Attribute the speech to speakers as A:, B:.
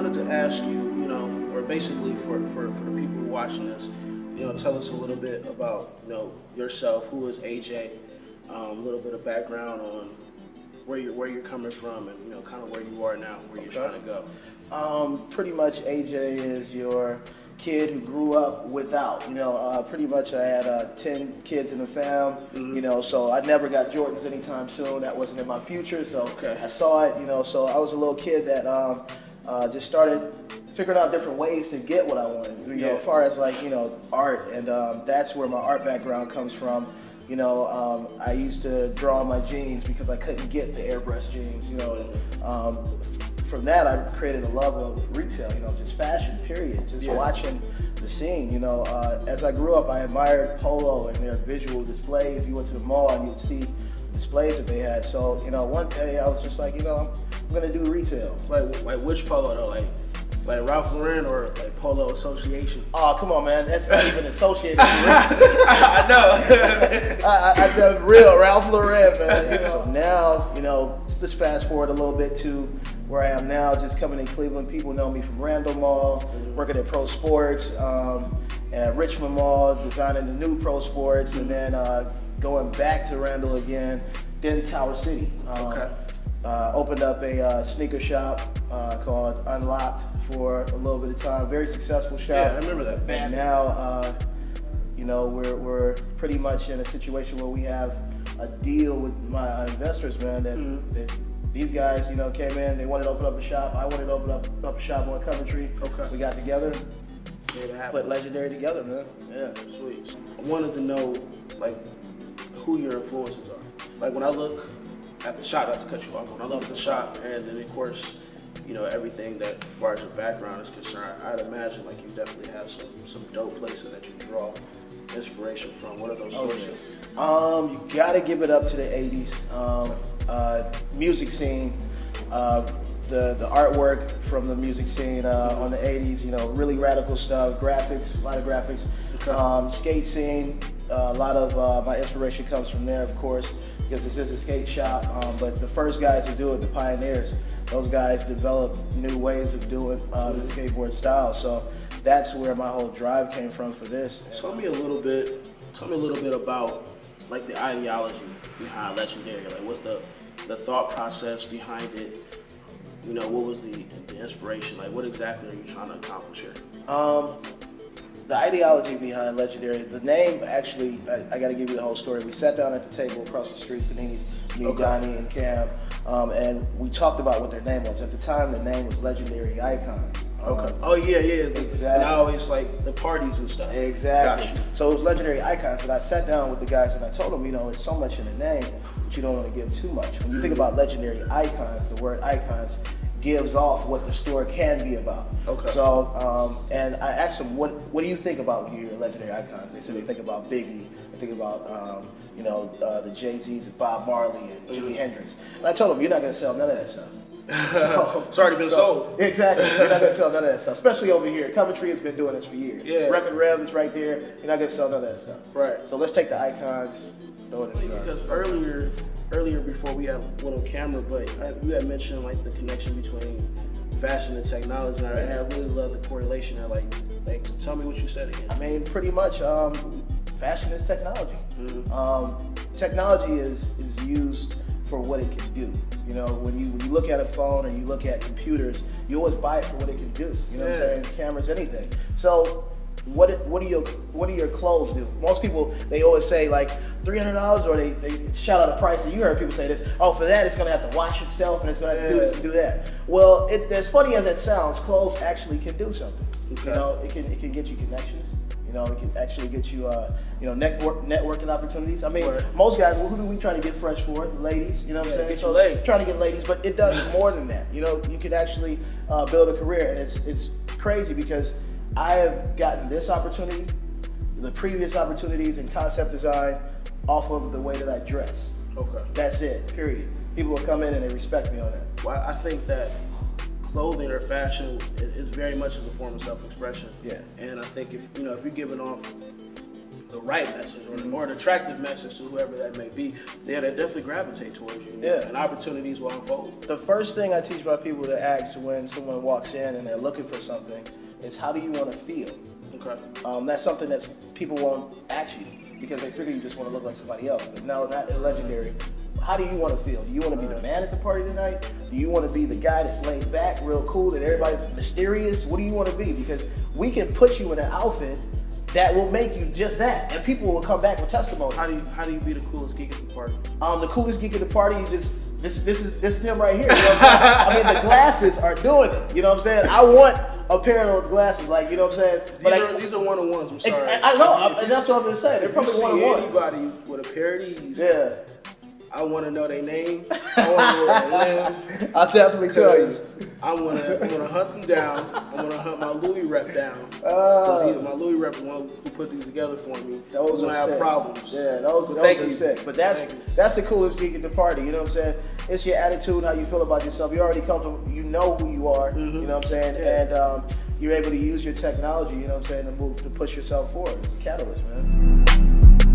A: wanted to ask you, you know, or basically for the people watching this, you know, tell us a little bit about, you know, yourself. Who is AJ? A little bit of background on where you're coming from, and you know, kind of where you are now, where you're trying to go.
B: Pretty much AJ is your kid who grew up without, you know, pretty much I had 10 kids in the fam, you know, so I never got Jordans anytime soon. That wasn't in my future, so I saw it, you know, so I was a little kid that just started figuring out different ways to get what I wanted, you know, as far as like, you know, art, and that's where my art background comes from. You know, I used to draw my jeans because I couldn't get the airbrush jeans, you know. From that, I created a love of retail, you know, just fashion, period. Just watching the scene, you know. As I grew up, I admired Polo and their visual displays. You went to the mall and you would see displays that they had. So, you know, one day I was just like, you know, I'm gonna do retail.
A: Like which Polo though? Like Ralph Lauren or like Polo Association?
B: Oh, come on, man. That's not even associated with
A: I know.
B: I done real Ralph Lauren, man. You know, now, you know, let's fast forward a little bit to where I am now, just coming in Cleveland. People know me from Randall Mall, working at Pro Sports, at Richmond Mall, designing the new Pro Sports, and then going back to Randall again, then Tower City. Opened up a sneaker shop called Unlocked for a little bit of time. Very successful shop.
A: Yeah, I remember that.
B: And now, you know, we're pretty much in a situation where we have a deal with my investors, man, that these guys, you know, came in, they wanted to open up a shop. I wanted to open up a shop on Coventry. We got together, put Legendary together, man. Yeah.
A: Sweet. I wanted to know, like, who your influences are. Like, when I look at the shop, not to cut you off, when I look at the shop, and then of course, you know, everything that, as far as your background is concerned, I'd imagine like you definitely have some dope places that you draw inspiration from. What are those sources?
B: You gotta give it up to the 80s. Music scene, the artwork from the music scene on the 80s, you know, really radical stuff, graphics, a lot of graphics. Skate scene, a lot of my inspiration comes from there, of course, because this is a skate shop, but the first guys to do it, the pioneers, those guys developed new ways of doing the skateboard style. So that's where my whole drive came from for this.
A: Tell me a little bit about like the ideology behind Legendary. Like, what's the thought process behind it? You know, what was the inspiration? Like, what exactly are you trying to accomplish here?
B: The ideology behind Legendary, the name actually, I got to give you the whole story. We sat down at the table across the street, Panini's, me, Donnie, and Cam, and we talked about what their name was. At the time, the name was Legendary Icons.
A: Oh yeah,
B: exactly.
A: Now it's like the parties and stuff.
B: Exactly.
A: Gotcha.
B: So it was Legendary Icons, and I sat down with the guys and I told them, you know, it's so much in the name, but you don't want to give too much. When you think about Legendary Icons, the word icons gives off what the store can be about. So, and I asked them, what do you think about when you hear Legendary Icons? They said they think about Biggie, they think about, you know, the Jay-Z's, Bob Marley, and Jimi Hendrix. And I told them, you're not going to sell none of that stuff.
A: It's already been sold.
B: Exactly. You're not going to sell none of that stuff, especially over here. Coventry has been doing this for years.
A: Yeah.
B: Record Rev is right there. You're not going to sell none of that stuff.
A: Right.
B: So let's take the icons, throw it in the
A: Because earlier before we had one on camera, but you had mentioned like the connection between fashion and technology, and I really love the correlation there. Like, tell me what you said again.
B: I mean, pretty much, fashion is technology. Technology is used for what it can do. You know, when you look at a phone or you look at computers, you always buy it for what it can do. You know what I'm saying? Cameras, anything. So what do your clothes do? Most people, they always say like $300, or they shout out a price, and you heard people say this, oh, for that it's gonna have to wash itself and it's gonna have to do this and do that. Well, as funny as that sounds, clothes actually can do something. You know, it can get you connections. You know, it can actually get you, you know, networking opportunities. I mean, most guys, well, who do we try to get fresh for? Ladies, you know what I'm saying? So trying to get ladies, but it does more than that. You know, you can actually build a career, and it's crazy because I have gotten this opportunity, the previous opportunities in concept design, off of the way that I dress. That's it, period. People will come in and they respect me on that.
A: Well, I think that clothing or fashion is very much as a form of self-expression.
B: Yeah.
A: And I think if you're giving off the right message or an attractive message to whoever that may be, yeah, they definitely gravitate towards you.
B: Yeah.
A: And opportunities will unfold.
B: The first thing I teach my people to ask when someone walks in and they're looking for something is, how do you want to feel?
A: Okay.
B: That's something that people won't ask you because they figure you just want to look like somebody else. But no, not in Legendary. How do you want to feel? Do you want to be the man at the party tonight? Do you want to be the guy that's laid back, real cool, that everybody's mysterious? What do you want to be? Because we can put you in an outfit that will make you just that, and people will come back with testimony.
A: How do you be the coolest geek at the party?
B: The coolest geek at the party, you just this is him right here. You know what I'm saying? I mean, the glasses are doing it. You know what I'm saying? I want a pair of those glasses, like, you know what I'm saying?
A: These are one-on-ones. I'm sorry.
B: I know, and that's what I'm gonna say. They're probably one-on-one.
A: Anybody with a pair of these,
B: yeah.
A: I want to know their name. I want to know where they live.
B: I'll definitely tell you.
A: I want to hunt them down. I want to hunt my Louis rep down. Because my Louis rep is the one who put these together for me.
B: Those are
A: have problems.
B: Yeah, those are sick. But that's the coolest geek at the party. You know what I'm saying? It's your attitude, how you feel about yourself. You're already comfortable. You know who you are. You know what I'm saying? Yeah. And you're able to use your technology. You know what I'm saying? To push yourself forward. It's a catalyst, man.